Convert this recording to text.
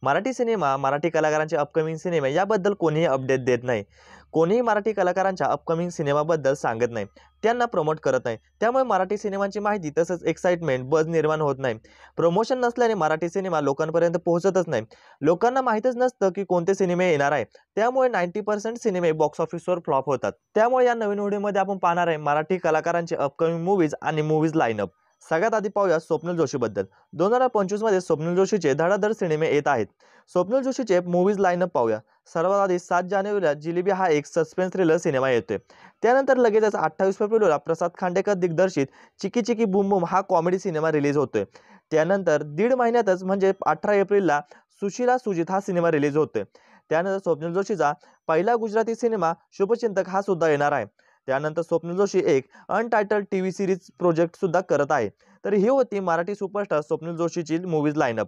Marathi cinema, Marathi कलाकारांचे upcoming सिनेमे याबद्दल कोणीही अपडेट देत नाही. कोणीही मराठी कलाकारांच्या अपकमिंग सिनेमाबद्दल सांगत नाही. त्यांना प्रमोट करत नाही. त्यामुळे मराठी सिनेमांची माहिती तसंच एक्साइटमेंट, बझ निर्माण होत नाही. प्रमोशन नसल्याने मराठी सिनेमा लोकांपर्यंत पोहोचतच नाही. लोकांना माहीतच नसतं की कोणते सिनेमे येणार आहे. त्यामुळे 90% सिनेमे बॉक्स ऑफिसवर फ्लॉप होतात. त्यामुळे या नवीन व्हिडिओमध्ये आपण पाहणार आहे मराठी कलाकारांचे अपकमिंग मूव्हीज आणि मूव्हीज लाईनअप. सगळ्यात आधी पाहूया स्वप्नील जोशीबद्दल. 2025 मध्ये स्वप्नील जोशीचे धडाधड सिनेमे येत आहेत. स्वप्नील जोशीचे मूव्हीज लाईनअप पाहूया. सर्वात आधी 7 जानेवारीला जिलेबी हा एक सस्पेन्स थ्रिलर सिनेमा येतोय. त्यानंतर लगेचच 28 फेब्रुवारीला प्रसाद खांडेकर दिग्दर्शित चिकी चिकी बूम बूम हा कॉमेडी सिनेमा रिलीज होतोय. त्यानंतर दीड महिन्यातच म्हणजे 18 एप्रिलला सुशीला सुजित हा सिनेमा रिलीज होतोय. त्यानंतर स्वप्नील जोशीचा पहिला गुजराती सिनेमा शुभचिंतक हा सुद्धा येणार आहे. त्यानंतर स्वप्नील जोशी एक अनटायटल्ड टीव्ही सिरीज प्रोजेक्ट सुद्धा करत आहे. तर ही होती मराठी सुपरस्टार स्वप्नील जोशीची मूव्हीज लाईनअप.